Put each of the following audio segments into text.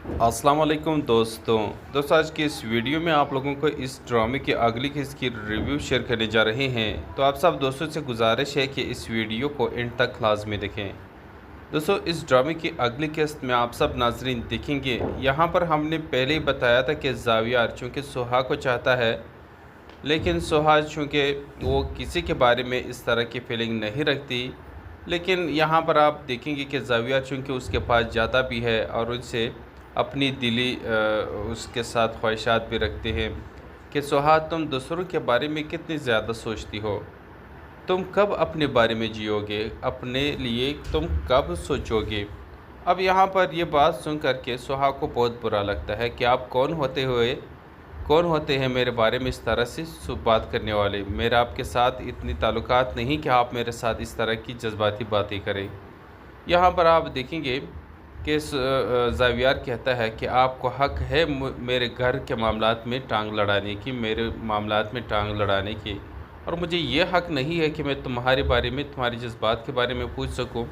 अस्सलाम वालेकुम दोस्तों आज की इस वीडियो में आप लोगों को इस ड्रामे की अगली किस्त की रिव्यू शेयर करने जा रहे हैं। तो आप सब दोस्तों से गुजारिश है कि इस वीडियो को एंड तक लाजमी देखें। दोस्तों, इस ड्रामे की अगली किस्त में आप सब नाजरीन देखेंगे, यहाँ पर हमने पहले ही बताया था कि जावियार चूँकि सोहा को चाहता है, लेकिन सोहा चूँकि वो किसी के बारे में इस तरह की फीलिंग नहीं रखती। लेकिन यहाँ पर आप देखेंगे कि जाविया चूँकि उसके पास जाता भी है और उनसे अपनी दिली उसके साथ ख्वाहिशात भी रखते हैं कि सोहा, तुम दूसरों के बारे में कितनी ज़्यादा सोचती हो, तुम कब अपने बारे में जियोगे, अपने लिए तुम कब सोचोगे। अब यहाँ पर ये बात सुन कर के सोहा को बहुत बुरा लगता है कि आप कौन होते हैं मेरे बारे में इस तरह से बात करने वाले। मेरा आपके साथ इतनी ताल्लुकात नहीं कि आप मेरे साथ इस तरह की जज्बाती बातें करें। यहाँ पर आप देखेंगे कि ज़ावियार कहता है कि आपको हक़ है मेरे घर के मामलात में टांग लड़ाने की, मेरे मामलात में टांग लड़ाने की, और मुझे ये हक़ नहीं है कि मैं तुम्हारे बारे में, तुम्हारी जज्बात के बारे में पूछ सकूं।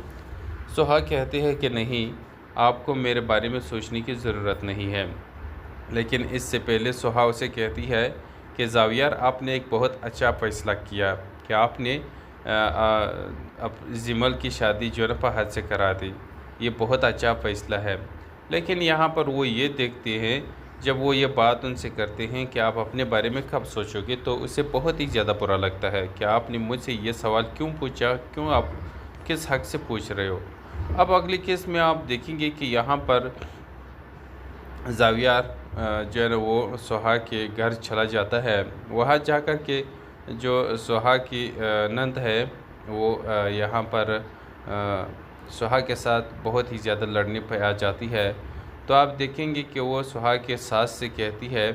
सोहा कहते हैं कि नहीं, आपको मेरे बारे में सोचने की ज़रूरत नहीं है। लेकिन इससे पहले सोहा उसे कहती है कि ज़ावियार, आपने एक बहुत अच्छा फ़ैसला किया कि आपने अब जिमल की शादी जो है फहद से करा दी। ये बहुत अच्छा फ़ैसला है। लेकिन यहाँ पर वो ये देखते हैं, जब वो ये बात उनसे करते हैं कि आप अपने बारे में कब सोचोगे, तो उसे बहुत ही ज़्यादा बुरा लगता है कि आपने मुझसे ये सवाल क्यों पूछा, क्यों आप किस हक़ से पूछ रहे हो। अब अगली केस में आप देखेंगे कि यहाँ पर ज़ावियार जो है ना वो सोहा के घर चला जाता है। वहाँ जा कर के जो सोहा की नंद है वो यहाँ पर सोहा के साथ बहुत ही ज़्यादा लड़ने पर आ जाती है। तो आप देखेंगे कि वो सोहा के सास से कहती है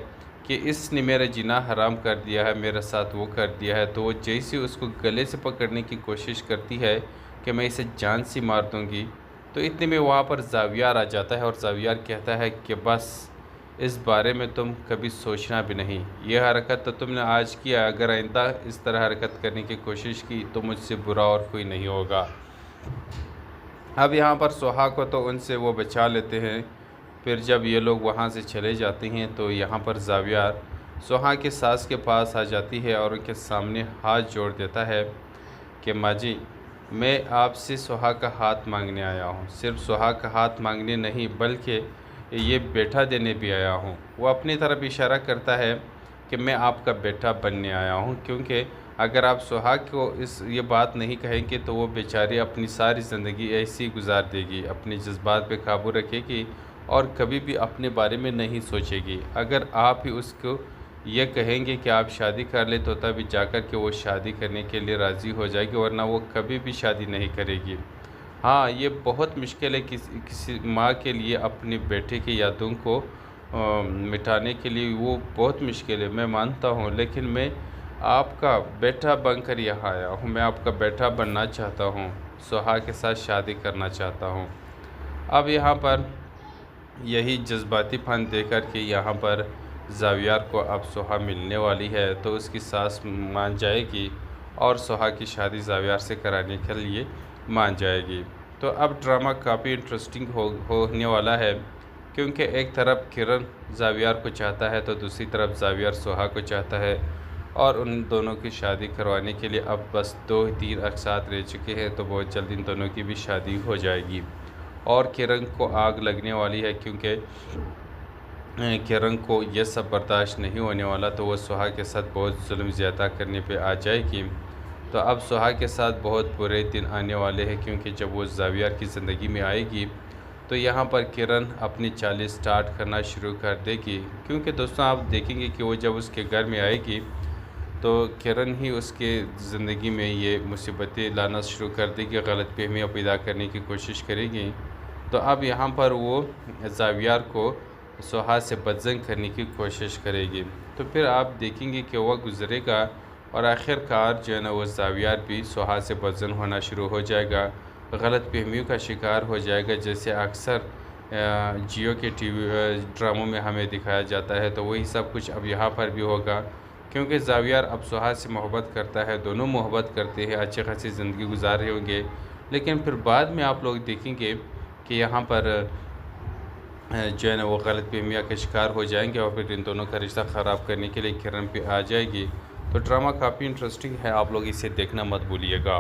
कि इसने मेरा जीना हराम कर दिया है, मेरे साथ वो कर दिया है। तो वो जैसे उसको गले से पकड़ने की कोशिश करती है कि मैं इसे जान से मार दूँगी, तो इतने में वहाँ पर ज़ावियार आ जाता है और ज़ावियार कहता है कि बस इस बारे में तुम कभी सोचना भी नहीं। ये हरकत तो तुमने आज किया, अगर आइंदा इस तरह हरकत करने की कोशिश की तो मुझसे बुरा और कोई नहीं होगा। अब यहाँ पर सोहा को तो उनसे वो बचा लेते हैं। फिर जब ये लोग वहाँ से चले जाते हैं तो यहाँ पर ज़ावियार सोहा के सास के पास आ जाती है और उनके सामने हाथ जोड़ देता है कि माँ जी, मैं आपसे सोहा का हाथ मांगने आया हूँ। सिर्फ सोहा का हाथ मांगने नहीं, बल्कि ये बेटा देने भी आया हूँ। वो अपनी तरफ इशारा करता है कि मैं आपका बेटा बनने आया हूँ, क्योंकि अगर आप सोहा को ये बात नहीं कहेंगे तो वो बेचारी अपनी सारी ज़िंदगी ऐसी ही गुजार देगी, अपने जज्बात पे काबू रखेगी और कभी भी अपने बारे में नहीं सोचेगी। अगर आप ही उसको ये कहेंगे कि आप शादी कर ले, तो तभी जाकर के वो शादी करने के लिए राज़ी हो जाएगी, वरना वो कभी भी शादी नहीं करेगी। हाँ, ये बहुत मुश्किल है किसी माँ के लिए अपने बेटे की यादों को मिटाने के लिए, वो बहुत मुश्किल है, मैं मानता हूँ। लेकिन मैं आपका बेटा बनकर यहाँ आया हूँ, मैं आपका बेटा बनना चाहता हूँ, सोहा के साथ शादी करना चाहता हूँ। अब यहाँ पर यही जज्बातीपन देकर के यहाँ पर ज़ावियार को अब सोहा मिलने वाली है, तो उसकी सास मान जाएगी और सोहा की शादी ज़ावियार से कराने के लिए मान जाएगी। तो अब ड्रामा काफ़ी इंटरेस्टिंग होने वाला है, क्योंकि एक तरफ किरण ज़ावियार को चाहता है तो दूसरी तरफ ज़ावियार सोहा को चाहता है, और उन दोनों की शादी करवाने के लिए अब बस 2-3 अक़सात रह चुके हैं, तो बहुत जल्द इन दोनों की भी शादी हो जाएगी। और किरण को आग लगने वाली है, क्योंकि किरण को यह सब बर्दाश्त नहीं होने वाला, तो वो सोहा के साथ बहुत जुल्म ज़्यादा करने पे आ जाएगी। तो अब सोहा के साथ बहुत बुरे दिन आने वाले हैं, क्योंकि जब वो ज़ावियार की ज़िंदगी में आएगी तो यहाँ पर किरण अपनी चाल स्टार्ट करना शुरू कर देगी। क्योंकि दोस्तों, आप देखेंगे कि वो जब उसके घर में आएगी तो किरण ही उसके ज़िंदगी में ये मुसीबतें लाना शुरू कर देगी, गलतफ़हमियाँ पैदा करने की कोशिश करेगी। तो अब यहाँ पर वो ज़ावियार को सोहा से बदज़न करने की कोशिश करेगी। तो फिर आप देखेंगे कि वह गुज़रेगा और आखिरकार जो है ना वो ज़ावियार भी सोहा से बदज़न होना शुरू हो जाएगा, गलतफ़हमियों का शिकार हो जाएगा, जैसे अक्सर जियो के टीवी ड्रामों में हमें दिखाया जाता है। तो वही सब कुछ अब यहाँ पर भी होगा, क्योंकि ज़ावियार अब सोहा से मोहब्बत करता है, दोनों मोहब्बत करते हैं, अच्छी खासी ज़िंदगी गुजार रहे होंगे। लेकिन फिर बाद में आप लोग देखेंगे कि यहाँ पर जो है ना वो गलत फहमियाँ का शिकार हो जाएंगे और फिर इन दोनों का रिश्ता ख़राब करने के लिए किरण पे आ जाएगी। तो ड्रामा काफ़ी इंटरेस्टिंग है, आप लोग इसे देखना मत भूलिएगा।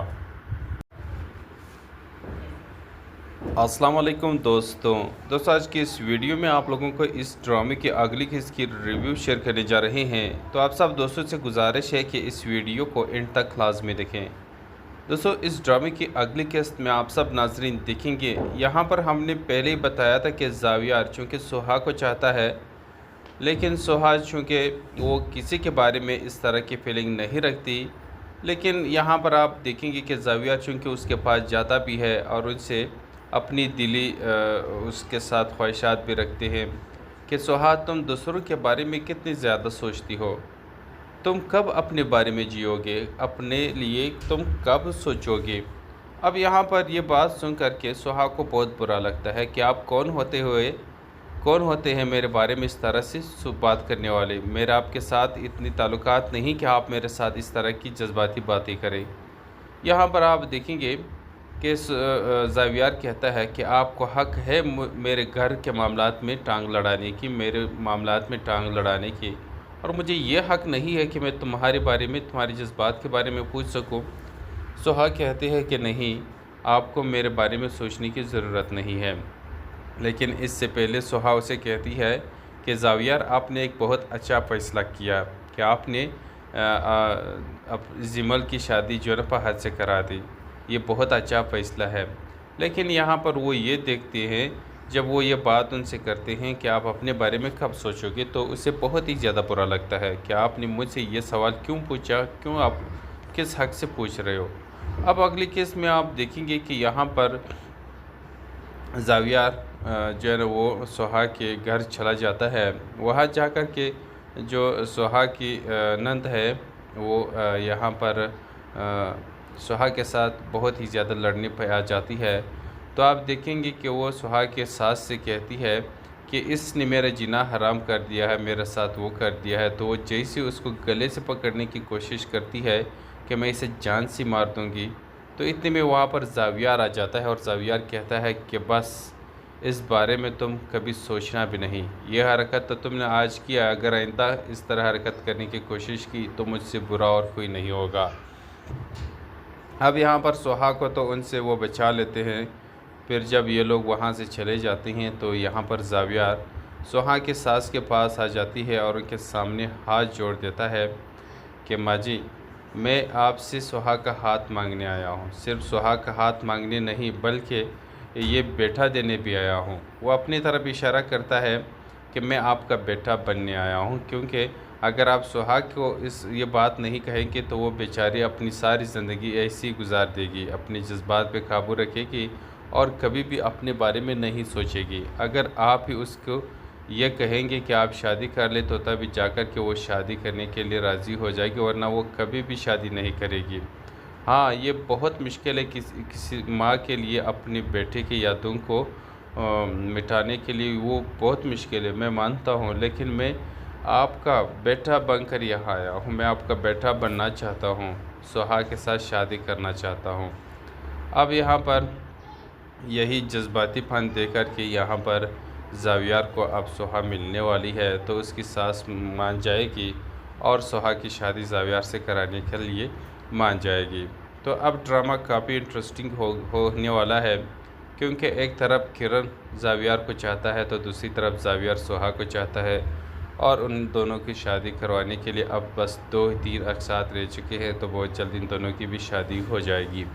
अस्सलाम वालेकुम दोस्तों आज की इस वीडियो में आप लोगों को इस ड्रामे की अगली किस्त की रिव्यू शेयर करने जा रहे हैं। तो आप सब दोस्तों से गुजारिश है कि इस वीडियो को एंड तक लाजमी देखें। दोस्तों इस ड्रामे की अगली किस्त में आप सब नाजरीन देखेंगे, यहाँ पर हमने पहले ही बताया था कि जावियार चूँकि सोहा को चाहता है, लेकिन सोहा चूँकि वो किसी के बारे में इस तरह की फीलिंग नहीं रखती। लेकिन यहाँ पर आप देखेंगे कि जावियार चूँकि उसके पास जाता भी है और उनसे अपनी दिली उसके साथ ख्वाहिशात भी रखते हैं कि सोहा तुम दूसरों के बारे में कितनी ज़्यादा सोचती हो, तुम कब अपने बारे में जियोगे, अपने लिए तुम कब सोचोगे। अब यहाँ पर ये बात सुन कर के सोहा को बहुत बुरा लगता है कि आप कौन होते हैं मेरे बारे में इस तरह से बात करने वाले। मेरा आपके साथ इतनी ताल्लुकात नहीं कि आप मेरे साथ इस तरह की जज्बाती बातें करें। यहाँ पर आप देखेंगे कि जावियार कहता है कि आपको हक है मेरे घर के मामलात में टांग लड़ाने की, मेरे मामलात में टांग लड़ाने की, और मुझे ये हक नहीं है कि मैं तुम्हारे बारे में, तुम्हारे जज्बात के बारे में पूछ सकूं। सोहा कहते हैं कि नहीं, आपको मेरे बारे में सोचने की ज़रूरत नहीं है। लेकिन इससे पहले सोहा उसे कहती है कि जावियार आपने एक बहुत अच्छा फ़ैसला किया कि आपने अब जिमल की शादी जो है ना फहद से करा दी, ये बहुत अच्छा फ़ैसला है। लेकिन यहाँ पर वो ये देखते हैं, जब वो ये बात उनसे करते हैं कि आप अपने बारे में कब सोचोगे, तो उसे बहुत ही ज़्यादा बुरा लगता है कि आपने मुझसे ये सवाल क्यों पूछा, क्यों आप किस हक़ से पूछ रहे हो। अब अगली केस में आप देखेंगे कि यहाँ पर जावियार जो है ना वो सोहा के घर चला जाता है। वहाँ जा कर के जो सोहा की नंद है वो यहाँ पर सोहा के साथ बहुत ही ज़्यादा लड़ने पर आ जाती है। तो आप देखेंगे कि वो सोहा के सास से कहती है कि इसने मेरा जीना हराम कर दिया है, मेरे साथ वो कर दिया है। तो वो जैसे उसको गले से पकड़ने की कोशिश करती है कि मैं इसे जान से मार दूँगी, तो इतने में वहाँ पर जावियार आ जाता है और जावियार कहता है कि बस इस बारे में तुम कभी सोचना भी नहीं। ये हरकत तो तुमने आज किया, अगर आइंदा इस तरह हरकत करने की कोशिश की तो मुझसे बुरा और कोई नहीं होगा। अब यहाँ पर सोहा को तो उनसे वो बचा लेते हैं। फिर जब ये लोग वहाँ से चले जाते हैं तो यहाँ पर जावियार सोहा के सास के पास आ जाती है और उनके सामने हाथ जोड़ देता है कि माँ जी, मैं आपसे सोहा का हाथ मांगने आया हूँ। सिर्फ सोहा का हाथ मांगने नहीं बल्कि ये बेटा देने भी आया हूँ। वो अपनी तरफ इशारा करता है कि मैं आपका बेटा बनने आया हूँ, क्योंकि अगर आप सोहा को ये बात नहीं कहेंगे तो वो बेचारी अपनी सारी ज़िंदगी ऐसी गुजार देगी, अपने जज्बात पे काबू रखेगी और कभी भी अपने बारे में नहीं सोचेगी। अगर आप ही उसको ये कहेंगे कि आप शादी कर ले तो तभी जाकर के वो शादी करने के लिए राज़ी हो जाएगी, वरना वो कभी भी शादी नहीं करेगी। हाँ, ये बहुत मुश्किल है किसी माँ के लिए अपने बेटे की यादों को मिटाने के लिए, वो बहुत मुश्किल है, मैं मानता हूँ। लेकिन मैं आपका बेटा बनकर यहाँ आया हूँ, मैं आपका बेटा बनना चाहता हूँ, सोहा के साथ शादी करना चाहता हूँ। अब यहाँ पर यही जज्बातीपन दे कर के यहाँ पर जावियार को अब सोहा मिलने वाली है, तो उसकी सास मान जाएगी और सोहा की शादी जावियार से कराने के लिए मान जाएगी। तो अब ड्रामा काफ़ी इंटरेस्टिंग होने वाला है, क्योंकि एक तरफ किरण जावियार को चाहता है तो दूसरी तरफ जावियार सोहा को चाहता है, और उन दोनों की शादी करवाने के लिए अब बस 2-3 अरसात रह चुके हैं, तो बहुत जल्द इन दोनों की भी शादी हो जाएगी।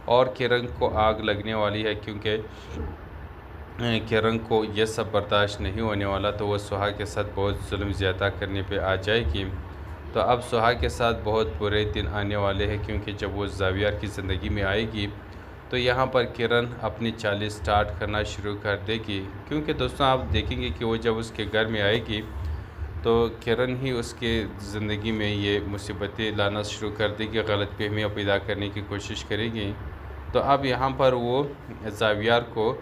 और किरण को आग लगने वाली है, क्योंकि किरण को यह सब बर्दाश्त नहीं होने वाला, तो वह सोहा के साथ बहुत जुल्म ज़्यादा करने पे आ जाएगी। तो अब सोहा के साथ बहुत बुरे दिन आने वाले हैं, क्योंकि जब वो जावियार की ज़िंदगी में आएगी तो यहाँ पर किरण अपनी चाल स्टार्ट करना शुरू कर देगी। क्योंकि दोस्तों आप देखेंगे कि वो जब उसके घर में आएगी तो किरण ही उसके ज़िंदगी में ये मुसीबतें लाना शुरू कर देगी, गलतफहमियाँ पैदा करने की कोशिश करेगी। तो अब यहाँ पर वो जावियार को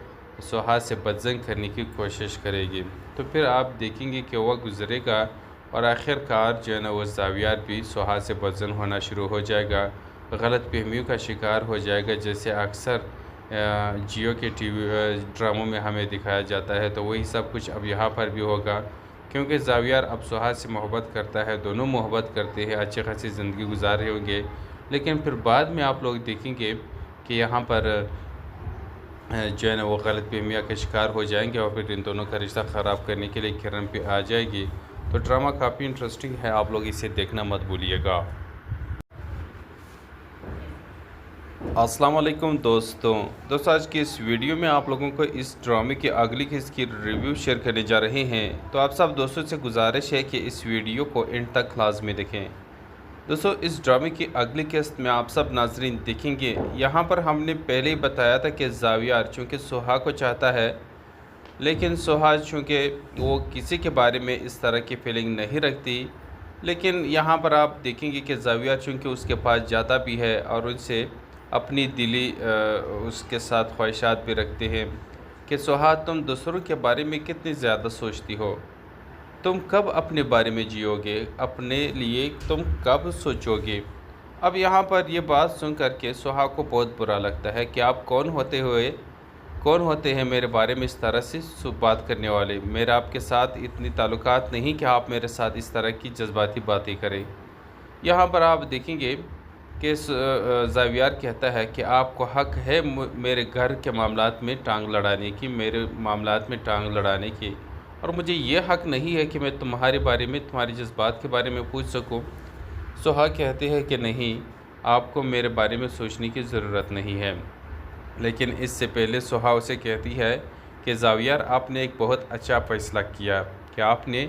सोहा से बदजंग करने की कोशिश करेगी। तो फिर आप देखेंगे कि वह गुजरेगा और आखिरकार जो है ना वो जावियार भी सोहा से बदजंग होना शुरू हो जाएगा, गलत फहमियों का शिकार हो जाएगा। जैसे अक्सर जियो के टीवी ड्रामों में हमें दिखाया जाता है, तो वही सब कुछ अब यहाँ पर भी होगा। क्योंकि ज़ावियार अब सुहा से मोहब्बत करता है, दोनों मोहब्बत करते हैं, अच्छी खासी ज़िंदगी गुजार रहे होंगे। लेकिन फिर बाद में आप लोग देखेंगे कि यहाँ पर जो है ना वो गलतफ़हमियाँ का शिकार हो जाएंगे और फिर इन दोनों का रिश्ता ख़राब करने के लिए किरण पे आ जाएगी। तो ड्रामा काफ़ी इंटरेस्टिंग है, आप लोग इसे देखना मत भूलिएगा। अस्सलाम वालेकुम दोस्तों, आज की इस वीडियो में आप लोगों को इस ड्रामे की अगली किस्त की रिव्यू शेयर करने जा रहे हैं। तो आप सब दोस्तों से गुजारिश है कि इस वीडियो को एंड तक लाजमी देखें। दोस्तों, इस ड्रामे की अगली किस्त में आप सब नाजरीन देखेंगे, यहाँ पर हमने पहले ही बताया था कि ज़ावियार चूँकि सुहा को चाहता है, लेकिन सुहा चूँकि वो किसी के बारे में इस तरह की फीलिंग नहीं रखती। लेकिन यहाँ पर आप देखेंगे कि ज़ावियार चूँकि उसके पास जाता भी है और उनसे अपनी दिली उसके साथ ख्वाहिशात भी रखते हैं कि सुहा, तुम दूसरों के बारे में कितनी ज़्यादा सोचती हो, तुम कब अपने बारे में जियोगे, अपने लिए तुम कब सोचोगे। अब यहाँ पर ये बात सुन कर के सुहा को बहुत बुरा लगता है कि आप कौन होते हैं मेरे बारे में इस तरह से बात करने वाले। मेरा आपके साथ इतनी ताल्लुकात नहीं कि आप मेरे साथ इस तरह की जज्बाती बातें करें। यहाँ पर आप देखेंगे कि ज़ावियार कहता है कि आपको हक़ है मेरे घर के मामलात में टांग लड़ाने की, मेरे मामलात में टांग लड़ाने की, और मुझे ये हक़ नहीं है कि मैं तुम्हारे बारे में, तुम्हारे जज्बात के बारे में पूछ सकूं। सुहा कहते हैं कि नहीं, आपको मेरे बारे में सोचने की ज़रूरत नहीं है। लेकिन इससे पहले सुहा उसे कहती है कि ज़ावियार, आपने एक बहुत अच्छा फ़ैसला किया कि आपने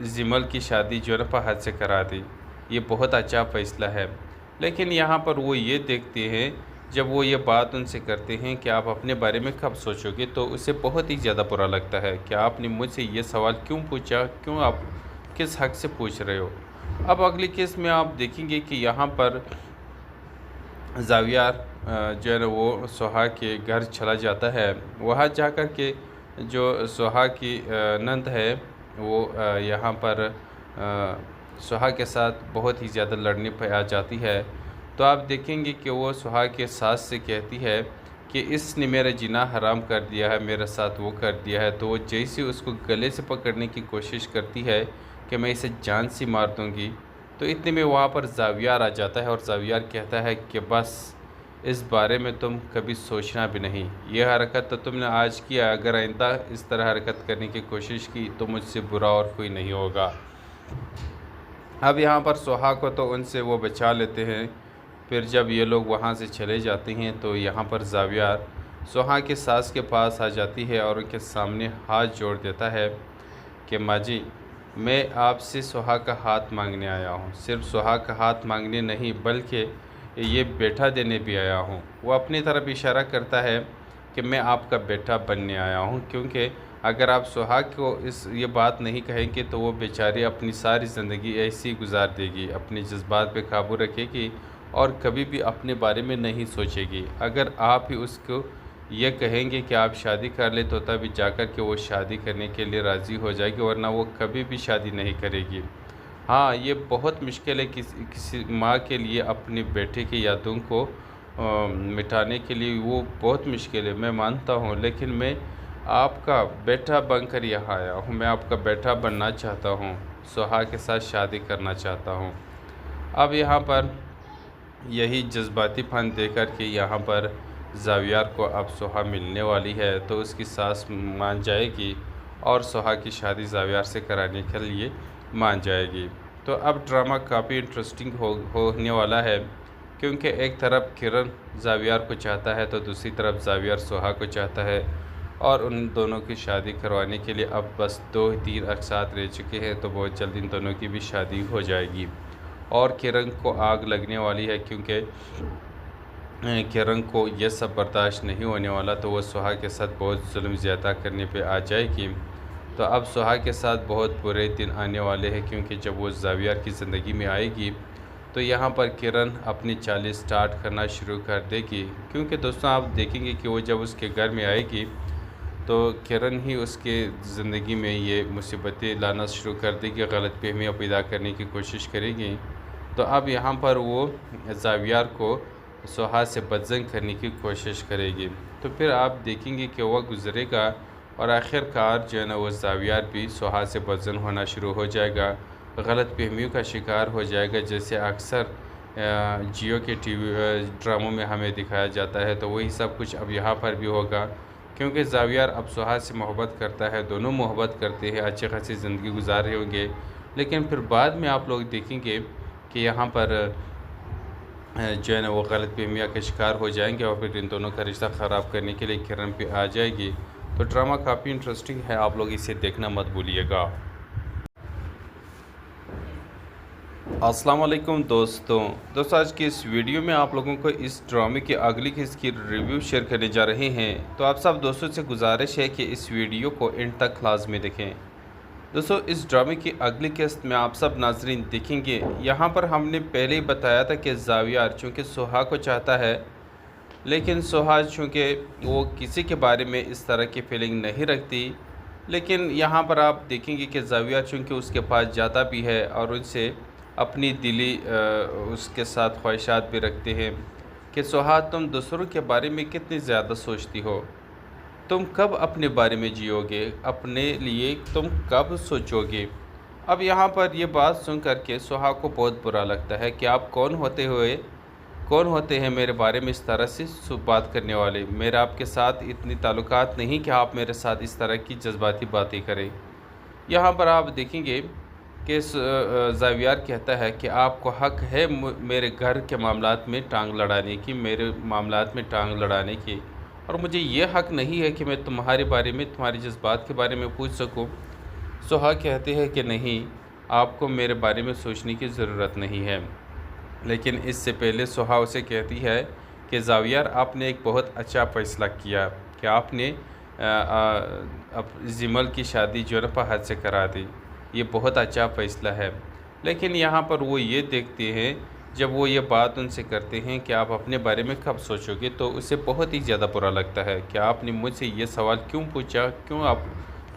जिमल की शादी जो है फहद से करा दी। ये बहुत अच्छा फ़ैसला है। लेकिन यहाँ पर वो ये देखते हैं, जब वो ये बात उनसे करते हैं कि आप अपने बारे में कब सोचोगे, तो उसे बहुत ही ज़्यादा बुरा लगता है कि आपने मुझसे ये सवाल क्यों पूछा, क्यों आप किस हक़ से पूछ रहे हो। अब अगली केस में आप देखेंगे कि यहाँ पर ज़ावियार जो है ना वो सुहा के घर चला जाता है। वहाँ जा कर के जो सुहा की नंद है वो यहाँ पर सुहा के साथ बहुत ही ज़्यादा लड़ने पर आ जाती है। तो आप देखेंगे कि वो सुहा के सास से कहती है कि इसने मेरा जीना हराम कर दिया है, मेरे साथ वो कर दिया है। तो वो जैसे उसको गले से पकड़ने की कोशिश करती है कि मैं इसे जान से मार दूँगी, तो इतने में वहाँ पर ज़ावियार आ जाता है और ज़ावियार कहता है कि बस इस बारे में तुम कभी सोचना भी नहीं। ये हरकत तो तुमने आज किया, अगर आइंदा इस तरह हरकत करने की कोशिश की तो मुझसे बुरा और कोई नहीं होगा। अब यहाँ पर सुहा को तो उनसे वो बचा लेते हैं। फिर जब ये लोग वहाँ से चले जाते हैं तो यहाँ पर ज़ावियार सुहा के सास के पास आ जाती है और उनके सामने हाथ जोड़ देता है कि माँ जी, मैं आपसे सुहा का हाथ मांगने आया हूँ। सिर्फ सुहा का हाथ मांगने नहीं, बल्कि ये बेटा देने भी आया हूँ। वो अपनी तरफ इशारा करता है कि मैं आपका बेटा बनने आया हूँ, क्योंकि अगर आप सुहा को ये बात नहीं कहेंगे तो वो बेचारी अपनी सारी ज़िंदगी ऐसी ही गुजार देगी, अपने जज्बात पे काबू रखेगी और कभी भी अपने बारे में नहीं सोचेगी। अगर आप ही उसको ये कहेंगे कि आप शादी कर ले, तो तभी जाकर के वो शादी करने के लिए राज़ी हो जाएगी, वरना वो कभी भी शादी नहीं करेगी। हाँ, ये बहुत मुश्किल है किसी माँ के लिए अपने बेटे की यादों को मिटाने के लिए, वो बहुत मुश्किल है, मैं मानता हूँ। लेकिन मैं आपका बेटा बनकर यहाँ आया हूँ, मैं आपका बेटा बनना चाहता हूँ, सुहा के साथ शादी करना चाहता हूँ। अब यहाँ पर यही जज्बातीपन देकर के यहाँ पर ज़ावियार को अब सुहा मिलने वाली है, तो उसकी सास मान जाएगी और सुहा की शादी ज़ावियार से कराने के लिए मान जाएगी। तो अब ड्रामा काफ़ी इंटरेस्टिंग होने वाला है, क्योंकि एक तरफ किरण ज़ावियार को चाहता है तो दूसरी तरफ ज़ावियार सुहा को चाहता है, और उन दोनों की शादी करवाने के लिए अब बस 2-3 अरसात रह चुके हैं, तो बहुत जल्द इन दोनों की भी शादी हो जाएगी। और किरण को आग लगने वाली है, क्योंकि किरण को यह सब बर्दाश्त नहीं होने वाला, तो वह सुहा के साथ बहुत जुल्म ज़्यादा करने पे आ जाएगी। तो अब सुहा के साथ बहुत बुरे दिन आने वाले हैं, क्योंकि जब वो ज़ावियार की ज़िंदगी में आएगी तो यहाँ पर किरण अपनी चाल स्टार्ट करना शुरू कर देगी। क्योंकि दोस्तों, आप देखेंगे कि वो जब उसके घर में आएगी तो किरण ही उसके ज़िंदगी में ये मुसीबतें लाना शुरू कर देगी, गलतफ़हमियाँ पैदा करने की कोशिश करेगी। तो अब यहाँ पर वो ज़ावियार को सुहाग से बदजंग करने की कोशिश करेगी। तो फिर आप देखेंगे कि वह गुजरेगा और आखिरकार जो है ना वो ज़ावियार भी सुहाग से बदजंग होना शुरू हो जाएगा, गलत फहमियों का शिकार हो जाएगा, जैसे अक्सर जियो के टीवी ड्रामों में हमें दिखाया जाता है। तो वही सब कुछ अब यहाँ पर भी होगा, क्योंकि ज़ावियार अब सुहाग से मोहब्बत करता है, दोनों मोहब्बत करते हैं, अच्छी खासी ज़िंदगी गुजार रहे होंगे। लेकिन फिर बाद में आप लोग देखेंगे कि यहाँ पर जो है ना वो गलत फहमियाँ का शिकार हो जाएंगे और फिर इन दोनों का रिश्ता ख़राब करने के लिए किरण पे आ जाएगी। तो ड्रामा काफ़ी इंटरेस्टिंग है, आप लोग इसे देखना मत भूलिएगा। अस्सलाम वालेकुम दोस्तों, आज की इस वीडियो में आप लोगों को इस ड्रामे की अगली किस्त की रिव्यू शेयर करने जा रहे हैं। तो आप सब दोस्तों से गुजारिश है कि इस वीडियो को एंड तक लाजमी देखें। दोस्तों, इस ड्रामे की अगली किस्त में आप सब नाजरीन देखेंगे, यहाँ पर हमने पहले ही बताया था कि ज़ावियार चूँकि सुहाग को चाहता है, लेकिन सुहाग चूँकि वो किसी के बारे में इस तरह की फीलिंग नहीं रखती। लेकिन यहाँ पर आप देखेंगे कि ज़ावियार चूँकि उसके पास जाता भी है और उनसे अपनी दिली उसके साथ ख्वाहिशात भी रखते हैं कि सुहाग, तुम दूसरों के बारे में कितनी ज़्यादा सोचती हो, तुम कब अपने बारे में जियोगे, अपने लिए तुम कब सोचोगे। अब यहाँ पर ये बात सुन कर के सुहाग को बहुत बुरा लगता है कि आप कौन होते हैं मेरे बारे में इस तरह से बात करने वाले। मेरा आपके साथ इतनी ताल्लुकात नहीं कि आप मेरे साथ इस तरह की जज्बाती बातें करें। यहाँ पर आप देखेंगे कि ज़ावियार कहता है कि आपको हक़ है मेरे घर के मामलात में टांग लड़ाने की, मेरे मामलात में टांग लड़ाने की, और मुझे ये हक़ नहीं है कि मैं तुम्हारे बारे में, तुम्हारे जज्बात के बारे में पूछ सकूं। सुहाग कहते हैं कि नहीं, आपको मेरे बारे में सोचने की ज़रूरत नहीं है। लेकिन इससे पहले सुहाग उसे कहती है कि ज़ावियार, आपने एक बहुत अच्छा फ़ैसला किया कि आपने अब जिमल की शादी जो है फहद से करा दी। ये बहुत अच्छा फ़ैसला है। लेकिन यहाँ पर वो ये देखते हैं, जब वो ये बात उनसे करते हैं कि आप अपने बारे में कब सोचोगे, तो उसे बहुत ही ज़्यादा बुरा लगता है कि आपने मुझसे ये सवाल क्यों पूछा, क्यों आप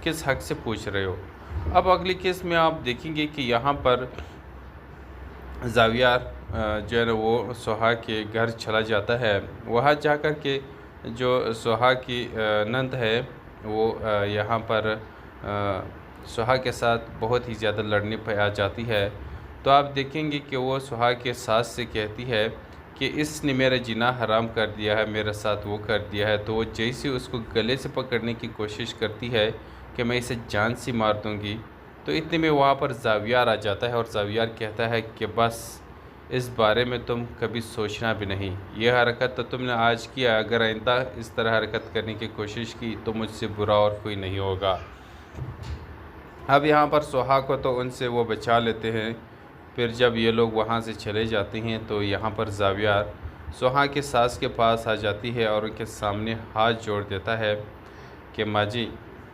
किस हक़ से पूछ रहे हो। अब अगली केस में आप देखेंगे कि यहाँ पर ज़ावियार जो है ना वो सुहाग के घर चला जाता है। वहाँ जा कर के जो सुहाग की नंद है वो यहाँ पर सुहाग के साथ बहुत ही ज़्यादा लड़ने पर आ जाती है। तो आप देखेंगे कि वो सुहाग के सास से कहती है कि इसने मेरा जीना हराम कर दिया है, मेरे साथ वो कर दिया है। तो वो जैसे उसको गले से पकड़ने की कोशिश करती है कि मैं इसे जान से मार दूँगी। तो इतने में वहाँ पर ज़ावियार आ जाता है और ज़ावियार कहता है कि बस इस बारे में तुम कभी सोचना भी नहीं। यह हरकत तो तुमने आज किया, अगर आइंदा इस तरह हरकत करने की कोशिश की तो मुझसे बुरा और कोई नहीं होगा। अब यहाँ पर सुहाग को तो उनसे वो बचा लेते हैं। फिर जब ये लोग वहाँ से चले जाते हैं तो यहाँ पर ज़ावियार सुहाग की सास के पास आ जाती है और उनके सामने हाथ जोड़ देता है कि माँ जी,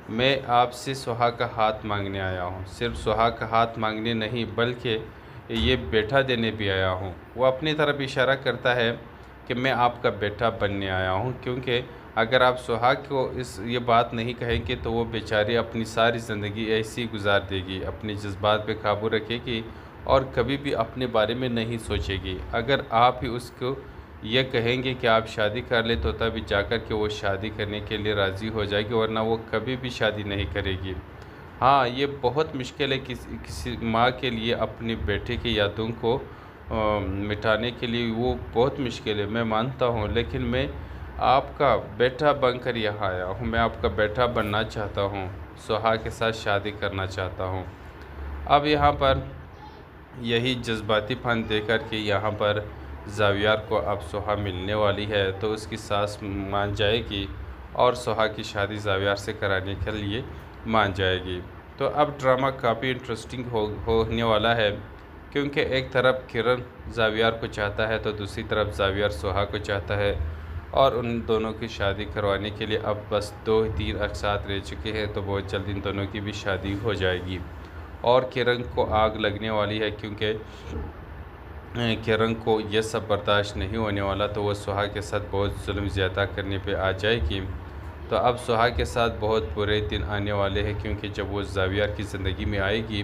मैं आपसे सुहाग का हाथ मांगने आया हूँ। सिर्फ सुहाग का हाथ मांगने नहीं, बल्कि ये बेटा देने भी आया हूँ। वो अपनी तरफ इशारा करता है कि मैं आपका बेटा बनने आया हूँ, क्योंकि अगर आप सुहाग को ये बात नहीं कहेंगे तो वो बेचारी अपनी सारी ज़िंदगी ऐसी ही गुजार देगी, अपने जज्बात पे काबू रखेगी और कभी भी अपने बारे में नहीं सोचेगी। अगर आप ही उसको ये कहेंगे कि आप शादी कर ले, तो तभी जाकर के वो शादी करने के लिए राज़ी हो जाएगी, वरना वो कभी भी शादी नहीं करेगी। हाँ, ये बहुत मुश्किल है किसी माँ के लिए अपने बेटे की यादों को मिटाने के लिए, वो बहुत मुश्किल है, मैं मानता हूँ। लेकिन मैं आपका बेटा बनकर यहाँ आया हूँ, मैं आपका बेटा बनना चाहता हूँ, सुहाग के साथ शादी करना चाहता हूँ। अब यहाँ पर यही जज्बातीपन देकर के यहाँ पर ज़ावियार को अब सुहाग मिलने वाली है, तो उसकी सास मान जाएगी और सुहाग की शादी ज़ावियार से कराने के लिए मान जाएगी। तो अब ड्रामा काफ़ी इंटरेस्टिंग होने वाला है, क्योंकि एक तरफ किरण ज़ावियार को चाहता है तो दूसरी तरफ ज़ावियार सुहाग को चाहता है, और उन दोनों की शादी करवाने के लिए अब बस 2-3 अक़सात रह चुके हैं। तो बहुत जल्द इन दोनों की भी शादी हो जाएगी और किरण को आग लगने वाली है, क्योंकि किरण को यह सब बर्दाश्त नहीं होने वाला। तो वह सुहाग के साथ बहुत जुल्म ज़्यादा करने पे आ जाएगी। तो अब सुहाग के साथ बहुत बुरे दिन आने वाले हैं, क्योंकि जब वो ज़ावियार की ज़िंदगी में आएगी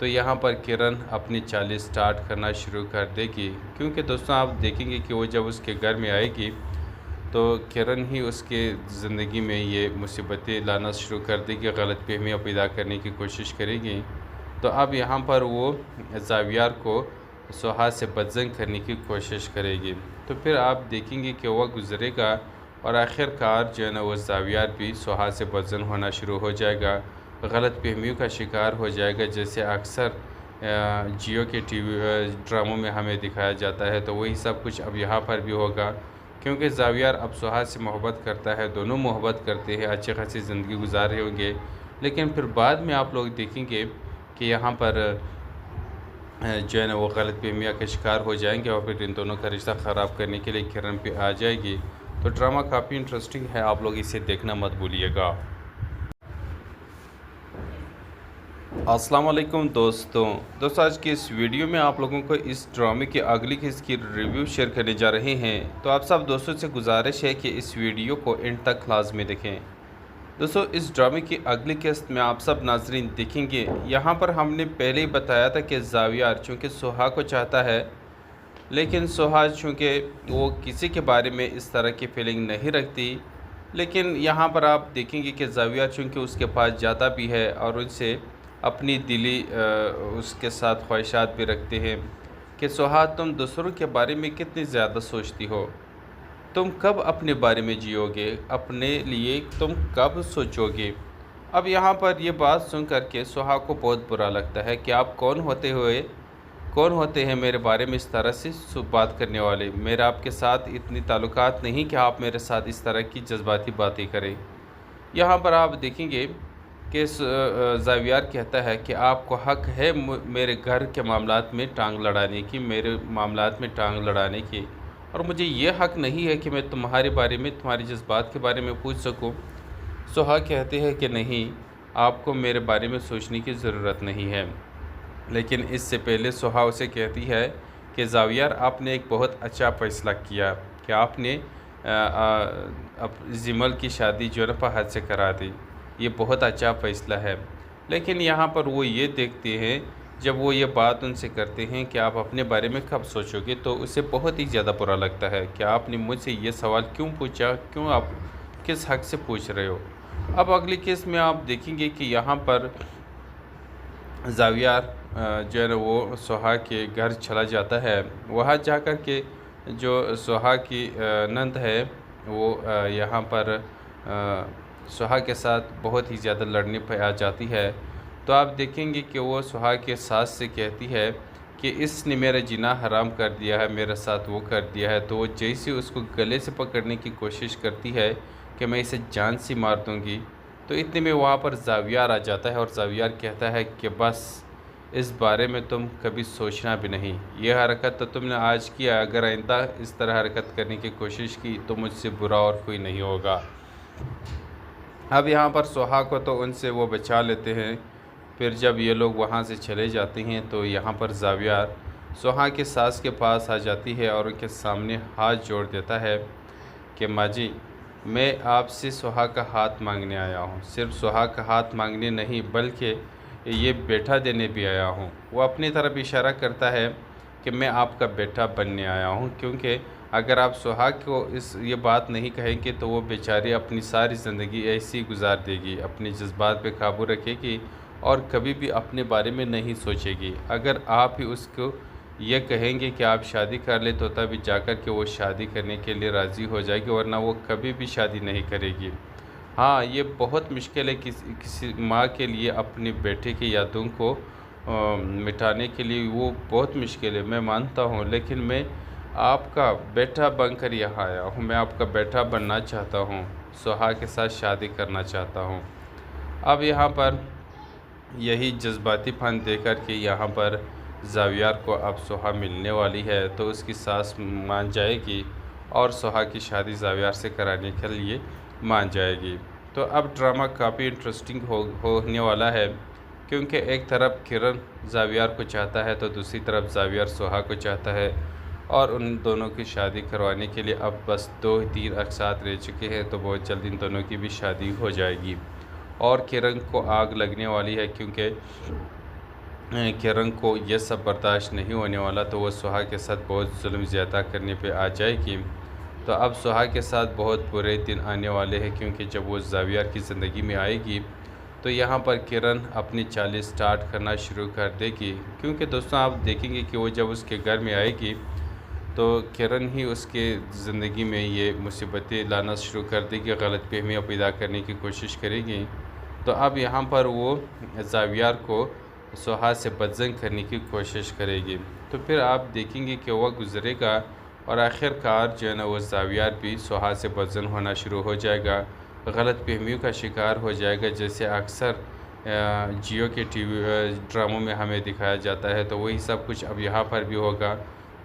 तो यहाँ पर किरण अपनी चाल स्टार्ट करना शुरू कर देगी, क्योंकि दोस्तों आप देखेंगे कि वो जब उसके घर में आएगी तो किरण ही उसके ज़िंदगी में ये मुसीबतें लाना शुरू कर देगी, गलतफहमियाँ पैदा करने की कोशिश करेगी। तो अब यहाँ पर वो ज़ावियार को सुहास से बदजंग करने की कोशिश करेगी। तो फिर आप देखेंगे कि वह गुज़रेगा और आखिरकार जो है ना वो ज़ावियार भी सुहास से बदजंग होना शुरू हो जाएगा, गलतफहमियों का शिकार हो जाएगा, जैसे अक्सर जियो के टीवी ड्रामों में हमें दिखाया जाता है। तो वही सब कुछ अब यहाँ पर भी होगा, क्योंकि ज़ावियार अब सुहास से मोहब्बत करता है, दोनों मोहब्बत करते हैं, अच्छी खासी ज़िंदगी गुजार रहे होंगे। लेकिन फिर बाद में आप लोग देखेंगे कि यहाँ पर जो है ना वो गलतफहमियाँ का शिकार हो जाएंगे और फिर इन दोनों का रिश्ता ख़राब करने के लिए किरण पे आ जाएगी। तो ड्रामा काफ़ी इंटरेस्टिंग है, आप लोग इसे देखना मत भूलिएगा। अस्सलाम वालेकुम दोस्तों आज की इस वीडियो में आप लोगों को इस ड्रामे की अगली किस्त की रिव्यू शेयर करने जा रहे हैं। तो आप सब दोस्तों से गुजारिश है कि इस वीडियो को एंड तक लाजमी देखें। दोस्तों इस ड्रामे की अगली किस्त में आप सब नाजरीन देखेंगे, यहाँ पर हमने पहले ही बताया था कि ज़ावियार चूँकि सुहा को चाहता है, लेकिन सुहा चूँकि वो किसी के बारे में इस तरह की फीलिंग नहीं रखती। लेकिन यहाँ पर आप देखेंगे कि ज़ावियार चूँकि उसके पास जाता भी है और उनसे अपनी दिली उसके साथ ख्वाहिशात भी रखते हैं कि सुहा तुम दूसरों के बारे में कितनी ज़्यादा सोचती हो, तुम कब अपने बारे में जियोगे, अपने लिए तुम कब सोचोगे। अब यहाँ पर ये बात सुन कर के सुहा को बहुत बुरा लगता है कि आप कौन होते हैं मेरे बारे में इस तरह से बात करने वाले, मेरा आपके साथ इतनी ताल्लुकात नहीं कि आप मेरे साथ इस तरह की जज्बाती बातें करें। यहाँ पर आप देखेंगे कि ज़ावियार कहता है कि आपको हक़ है मेरे घर के मामलात में टांग लड़ाने की, मेरे मामलात में टांग लड़ाने की, और मुझे ये हक़ नहीं है कि मैं तुम्हारे बारे में, तुम्हारे जज्बात के बारे में पूछ सकूं। सुहा कहते हैं कि नहीं, आपको मेरे बारे में सोचने की ज़रूरत नहीं है। लेकिन इससे पहले सुहा उसे कहती है कि ज़ावियार आपने एक बहुत अच्छा फ़ैसला किया कि आपने अब जिमल की शादी जो है ना फहद से करा दी, ये बहुत अच्छा फ़ैसला है। लेकिन यहाँ पर वो ये देखते हैं, जब वो ये बात उनसे करते हैं कि आप अपने बारे में कब सोचोगे, तो उसे बहुत ही ज़्यादा बुरा लगता है कि आपने मुझसे ये सवाल क्यों पूछा, क्यों आप किस हक़ से पूछ रहे हो। अब अगली केस में आप देखेंगे कि यहाँ पर ज़ावियार जो है ना वो सुहा के घर चला जाता है। वहाँ जा कर के जो सुहा की नंद है वो यहाँ पर सुहा के साथ बहुत ही ज़्यादा लड़ने पर आ जाती है। तो आप देखेंगे कि वो सुहा के सास से कहती है कि इसने मेरा जीना हराम कर दिया है, मेरे साथ वो कर दिया है। तो वो जैसे उसको गले से पकड़ने की कोशिश करती है कि मैं इसे जान से मार दूँगी, तो इतने में वहाँ पर ज़ावियार आ जाता है और ज़ावियार कहता है कि बस इस बारे में तुम कभी सोचना भी नहीं, ये हरकत तो तुमने आज किया, अगर आइंदा इस तरह हरकत करने की कोशिश की तो मुझसे बुरा और कोई नहीं होगा। अब यहाँ पर सुहा को तो उनसे वो बचा लेते हैं। फिर जब ये लोग वहाँ से चले जाते हैं तो यहाँ पर ज़ावियार सुहा के सास के पास आ जाती है और उनके सामने हाथ जोड़ देता है कि माँ जी, मैं आपसे सुहा का हाथ मांगने आया हूँ, सिर्फ सुहा का हाथ मांगने नहीं बल्कि ये बेटा देने भी आया हूँ। वो अपनी तरफ इशारा करता है कि मैं आपका बेटा बनने आया हूँ, क्योंकि अगर आप सुहा को ये बात नहीं कहेंगे तो वो बेचारी अपनी सारी ज़िंदगी ऐसी गुजार देगी, अपने जज्बात पे काबू रखेगी और कभी भी अपने बारे में नहीं सोचेगी। अगर आप ही उसको ये कहेंगे कि आप शादी कर ले तो तभी जाकर के वो शादी करने के लिए राज़ी हो जाएगी, वरना वो कभी भी शादी नहीं करेगी। हाँ, ये बहुत मुश्किल है किसी माँ के लिए अपने बेटे की यादों को मिटाने के लिए, वो बहुत मुश्किल है, मैं मानता हूँ। लेकिन मैं आपका बेटा बनकर यहाँ आया हूँ, मैं आपका बेटा बनना चाहता हूँ, सुहा के साथ शादी करना चाहता हूँ। अब यहाँ पर यही जज्बातीपन देकर के यहाँ पर ज़ावियार को अब सुहा मिलने वाली है, तो उसकी सास मान जाएगी और सुहा की शादी ज़ावियार से कराने के लिए मान जाएगी। तो अब ड्रामा काफ़ी इंटरेस्टिंग होने वाला है, क्योंकि एक तरफ किरण ज़ावियार को चाहता है तो दूसरी तरफ ज़ावियार सुहा को चाहता है, और उन दोनों की शादी करवाने के लिए अब बस 2-3 अक़सात रह चुके हैं, तो बहुत जल्द इन दोनों की भी शादी हो जाएगी। और किरण को आग लगने वाली है, क्योंकि किरण को ये सब बर्दाश्त नहीं होने वाला, तो वो सुहा के साथ बहुत जुल्म ज़्यादा करने पे आ जाएगी। तो अब सुहा के साथ बहुत बुरे दिन आने वाले हैं, क्योंकि जब वो ज़ावियार की ज़िंदगी में आएगी तो यहाँ पर किरण अपनी चाल स्टार्ट करना शुरू कर देगी। क्योंकि दोस्तों आप देखेंगे कि वो जब उसके घर में आएगी तो किरण ही उसके ज़िंदगी में ये मुसीबतें लाना शुरू कर देगी, गलतफहमियाँ पैदा करने की कोशिश करेगी। तो अब यहाँ पर वो ज़ावियार को सुहा से बदजंग करने की कोशिश करेगी। तो फिर आप देखेंगे कि वह गुज़रेगा और आखिरकार जो है ना वो ज़ावियार भी सुहा से बदजंग होना शुरू हो जाएगा, गलतफहमियों का शिकार हो जाएगा, जैसे अक्सर जियो के टीवी ड्रामों में हमें दिखाया जाता है। तो वही सब कुछ अब यहाँ पर भी होगा,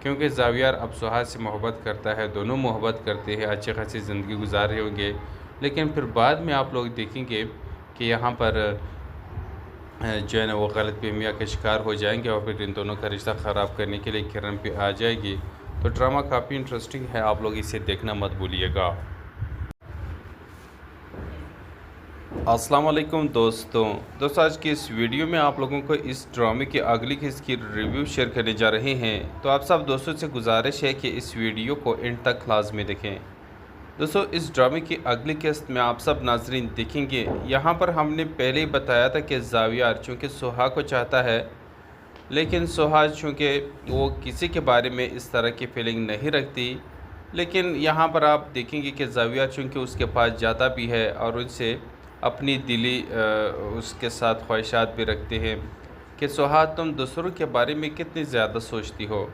क्योंकि ज़ावियार अब सुहा से मोहब्बत करता है, दोनों मोहब्बत करते हैं, अच्छी खासी ज़िंदगी गुजार रहे होंगे। लेकिन फिर बाद में आप लोग देखेंगे कि यहाँ पर जो है ना वो गलतफहमियाँ का शिकार हो जाएंगे और फिर इन दोनों का रिश्ता ख़राब करने के लिए किरण पे आ जाएगी। तो ड्रामा काफ़ी इंटरेस्टिंग है, आप लोग इसे देखना मत भूलिएगा। अस्सलाम वालेकुम दोस्तों आज की इस वीडियो में आप लोगों को इस ड्रामे की अगली किस्त की रिव्यू शेयर करने जा रहे हैं। तो आप सब दोस्तों से गुजारिश है कि इस वीडियो को एंड तक लाजमी देखें। दोस्तों इस ड्रामे की अगली किस्त में आप सब नाजरीन देखेंगे, यहाँ पर हमने पहले ही बताया था कि ज़ावियार चूँकि सुहा को चाहता है, लेकिन सुहा चूँकि वो किसी के बारे में इस तरह की फीलिंग नहीं रखती। लेकिन यहाँ पर आप देखेंगे कि ज़ावियार चूँकि उसके पास ज़्यादा भी है और उनसे अपनी दिली उसके साथ ख्वाहिशात भी रखते हैं कि सुहा तुम दूसरों के बारे में कितनी ज़्यादा सोचती हो,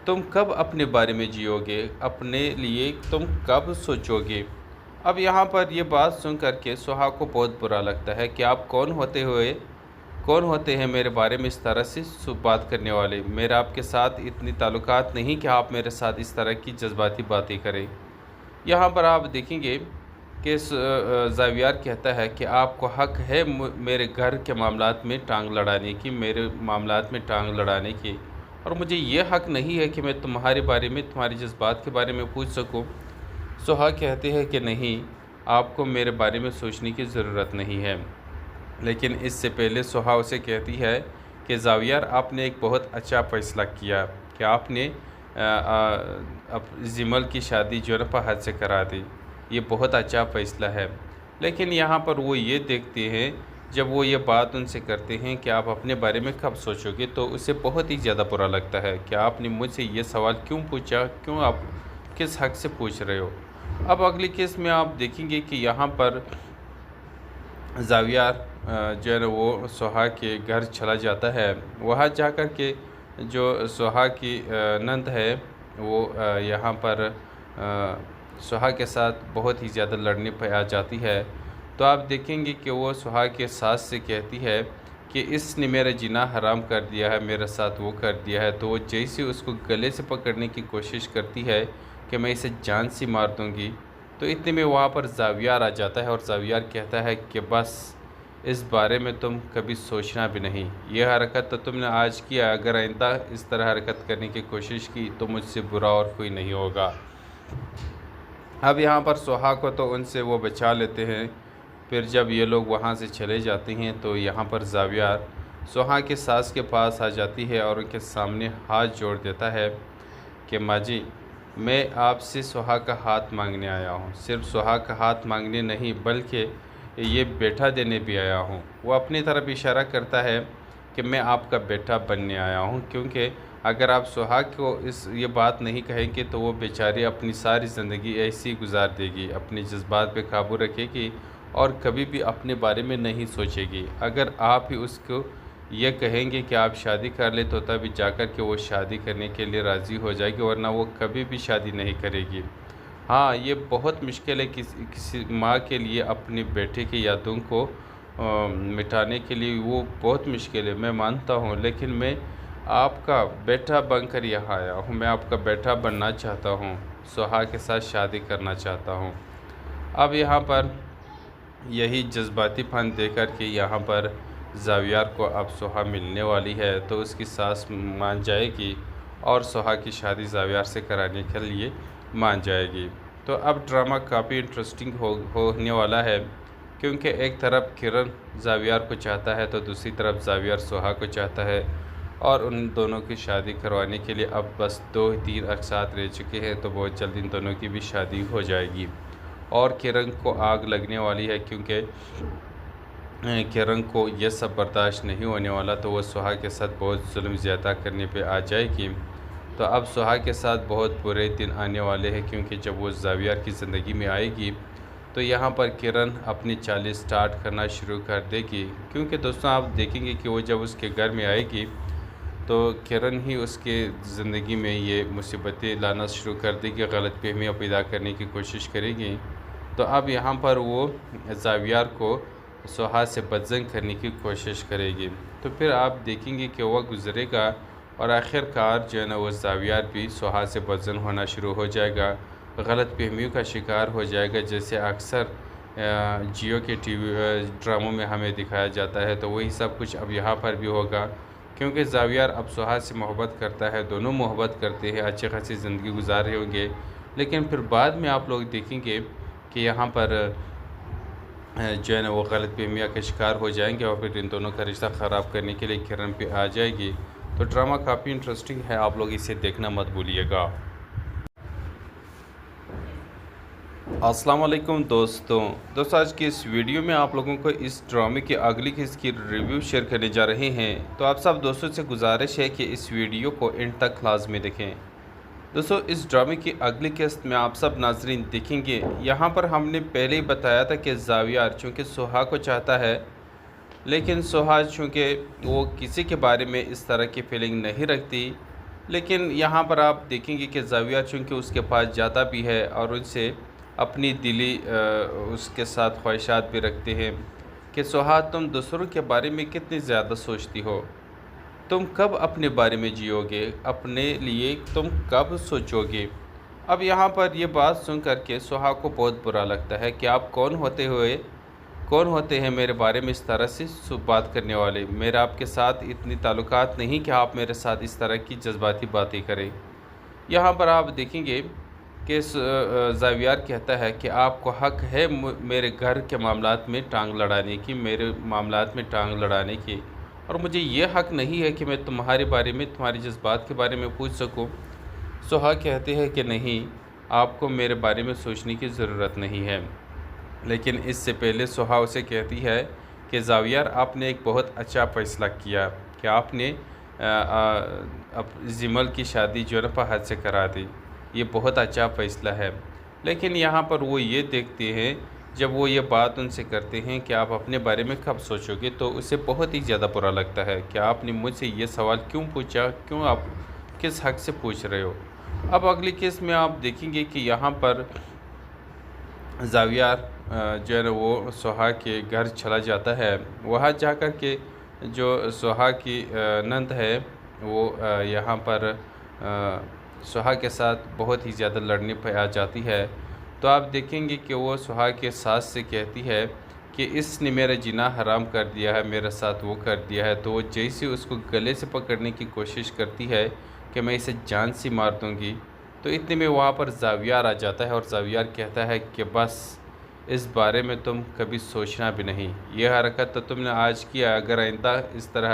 तुम कब अपने बारे में जियोगे, अपने लिए तुम कब सोचोगे। अब यहाँ पर ये बात सुन कर के सुहा को बहुत बुरा लगता है कि आप कौन होते हैं मेरे बारे में इस तरह से बात करने वाले। मेरा आपके साथ इतनी ताल्लुकात नहीं कि आप मेरे साथ इस तरह की जज्बाती बातें करें। यहाँ पर आप देखेंगे कि ज़ावियार कहता है कि आपको हक़ है मेरे घर के मामलात में टांग लड़ाने की, मेरे मामलात में टांग लड़ाने की, और मुझे ये हक़ नहीं है कि मैं तुम्हारे बारे में, तुम्हारी जज्बात के बारे में पूछ सकूं। सुहा कहते हैं कि नहीं, आपको मेरे बारे में सोचने की ज़रूरत नहीं है। लेकिन इससे पहले सुहा उसे कहती है कि ज़ावियार आपने एक बहुत अच्छा फ़ैसला किया कि आपने अब जिमल की शादी जो है फहद से करा दी, ये बहुत अच्छा फ़ैसला है। लेकिन यहाँ पर वो ये देखते हैं, जब वो ये बात उनसे करते हैं कि आप अपने बारे में कब सोचोगे, तो उसे बहुत ही ज़्यादा बुरा लगता है कि आपने मुझसे ये सवाल क्यों पूछा, क्यों आप किस हक़ से पूछ रहे हो। अब अगली केस में आप देखेंगे कि यहाँ पर ज़ावियार जो है ना वो सुहा के घर चला जाता है। वहाँ जाकर के जो सुहा की नंद है वो यहाँ पर सुहा के साथ बहुत ही ज़्यादा लड़ने पर आ जाती है। तो आप देखेंगे कि वो सुहा के सास से कहती है कि इसने मेरा जीना हराम कर दिया है, मेरे साथ वो कर दिया है। तो वो जैसे उसको गले से पकड़ने की कोशिश करती है कि मैं इसे जान से मार दूँगी, तो इतने में वहाँ पर ज़ावियार आ जाता है और ज़ावियार कहता है कि बस इस बारे में तुम कभी सोचना भी नहीं। ये हरकत तो तुमने आज किया, अगर आइंदा इस तरह हरकत करने की कोशिश की तो मुझसे बुरा और कोई नहीं होगा। अब यहाँ पर सुहा को तो उनसे वो बचा लेते हैं। फिर जब ये लोग वहाँ से चले जाते हैं तो यहाँ पर ज़ावियार सुहा के सास के पास आ जाती है और उनके सामने हाथ जोड़ देता है कि माँ जी, मैं आपसे सुहा का हाथ मांगने आया हूँ। सिर्फ सुहा का हाथ मांगने नहीं बल्कि ये बेटा देने भी आया हूँ। वो अपनी तरफ इशारा करता है कि मैं आपका बेटा बनने आया हूँ, क्योंकि अगर आप सुहा को ये बात नहीं कहेंगे तो वो बेचारी अपनी सारी ज़िंदगी ऐसी ही गुजार देगी, अपने जज्बात पे काबू रखेगी और कभी भी अपने बारे में नहीं सोचेगी। अगर आप ही उसको ये कहेंगे कि आप शादी कर ले तो तभी जाकर के वो शादी करने के लिए राज़ी हो जाएगी, वरना वो कभी भी शादी नहीं करेगी। हाँ, ये बहुत मुश्किल है किसी माँ के लिए अपने बेटे की यादों को मिटाने के लिए, वो बहुत मुश्किल है, मैं मानता हूँ। लेकिन मैं आपका बेटा बनकर यहाँ आया हूँ, मैं आपका बेटा बनना चाहता हूँ, सुहा के साथ शादी करना चाहता हूँ। अब यहाँ पर यही जज्बातीपन देकर के यहाँ पर ज़ावियार को अब सुहा मिलने वाली है, तो उसकी सास मान जाएगी और सुहा की शादी ज़ावियार से कराने के लिए मान जाएगी। तो अब ड्रामा काफ़ी इंटरेस्टिंग होने वाला है। क्योंकि एक तरफ किरण ज़ावियार को चाहता है तो दूसरी तरफ ज़ावियार सोहा को चाहता है, और उन दोनों की शादी करवाने के लिए अब बस 2-3 अरसात रह चुके हैं, तो बहुत जल्द इन दोनों की भी शादी हो जाएगी। और किरण को आग लगने वाली है, क्योंकि किरण को यह सब बर्दाश्त नहीं होने वाला, तो वह सुहा के साथ बहुत जुल्म ज़्यादा करने पे आ जाएगी। तो अब सुहा के साथ बहुत बुरे दिन आने वाले हैं, क्योंकि जब वो ज़ावियार की ज़िंदगी में आएगी तो यहाँ पर किरण अपनी चाल स्टार्ट करना शुरू कर देगी। क्योंकि दोस्तों आप देखेंगे कि वो जब उसके घर में आएगी तो किरण ही उसके ज़िंदगी में ये मुसीबतें लाना शुरू कर देगी, गलतफहमियाँ पैदा करने की कोशिश करेगी। तो अब यहाँ पर वो ज़ावियार को सुहा से बदजंग करने की कोशिश करेगी। तो फिर आप देखेंगे कि वह गुज़रेगा और आखिरकार जो है ना वो ज़ावियार भी सुहा से बदजंग होना शुरू हो जाएगा, गलतफहमियों का शिकार हो जाएगा, जैसे अक्सर जियो के टीवी ड्रामों में हमें दिखाया जाता है। तो वही सब कुछ अब यहाँ पर भी होगा, क्योंकि ज़ावियार अब सुहा से मोहब्बत करता है, दोनों मोहब्बत करते हैं, अच्छी खासी ज़िंदगी गुजार रहे होंगे। लेकिन फिर बाद में आप लोग देखेंगे कि यहाँ पर जो है ना वो गलतफहमियाँ का शिकार हो जाएंगे और फिर इन दोनों का रिश्ता ख़राब करने के लिए किरण पे आ जाएगी। तो ड्रामा काफ़ी इंटरेस्टिंग है, आप लोग इसे देखना मत भूलिएगा। अस्सलाम वालेकुम दोस्तों आज की इस वीडियो में आप लोगों को इस ड्रामे की अगली किस्त की रिव्यू शेयर करने जा रहे हैं। तो आप सब दोस्तों से गुजारिश है कि इस वीडियो को एंड तक लाजमी देखें। दोस्तों इस ड्रामे की अगली किस्त में आप सब नाजरीन देखेंगे, यहाँ पर हमने पहले ही बताया था कि ज़ावियार चूँकि सुहा को चाहता है, लेकिन सुहा चूँकि वो किसी के बारे में इस तरह की फीलिंग नहीं रखती। लेकिन यहाँ पर आप देखेंगे कि ज़ावियार चूँकि उसके पास जाता भी है और उनसे अपनी दिली उसके साथ ख्वाहिशात भी रखते हैं कि सुहा तुम दूसरों के बारे में कितनी ज़्यादा सोचती हो, तुम कब अपने बारे में जियोगे, अपने लिए तुम कब सोचोगे। अब यहाँ पर ये बात सुन कर के सुहा को बहुत बुरा लगता है कि आप कौन होते हैं मेरे बारे में इस तरह से बात करने वाले। मेरा आपके साथ इतनी ताल्लुकात नहीं कि आप मेरे साथ इस तरह की जज्बाती बातें करें। यहाँ पर आप देखेंगे कि ज़ावियार कहता है कि आपको हक़ है मेरे घर के मामलात में टांग लड़ाने की, मेरे मामलात में टांग लड़ाने की, और मुझे ये हक़ नहीं है कि मैं तुम्हारे बारे में, तुम्हारे जज्बात के बारे में पूछ सकूं। सुहा कहते हैं कि नहीं, आपको मेरे बारे में सोचने की ज़रूरत नहीं है। लेकिन इससे पहले सुहा उसे कहती है कि ज़ावियार आपने एक बहुत अच्छा फ़ैसला किया कि आपने जिमल की शादी जो है ना फहद से करा दी, ये बहुत अच्छा फ़ैसला है। लेकिन यहाँ पर वो ये देखते हैं, जब वो ये बात उनसे करते हैं कि आप अपने बारे में कब सोचोगे, तो उसे बहुत ही ज़्यादा बुरा लगता है कि आपने मुझसे ये सवाल क्यों पूछा, क्यों आप किस हक़ से पूछ रहे हो। अब अगली केस में आप देखेंगे कि यहाँ पर ज़ावियार जो है ना वो सुहा के घर चला जाता है। वहाँ जा कर के जो सुहा की नंद है वो यहाँ पर सुहा के साथ बहुत ही ज़्यादा लड़ने पर आ जाती है। तो आप देखेंगे कि वो सुहा के सास से कहती है कि इसने मेरा जीना हराम कर दिया है, मेरे साथ वो कर दिया है। तो वो जैसे उसको गले से पकड़ने की कोशिश करती है कि मैं इसे जान से मार दूँगी, तो इतने में वहाँ पर ज़ावियार आ जाता है और ज़ावियार कहता है कि बस इस बारे में तुम कभी सोचना भी नहीं, यह हरकत तो तुमने आज किया, अगर आइंदा इस तरह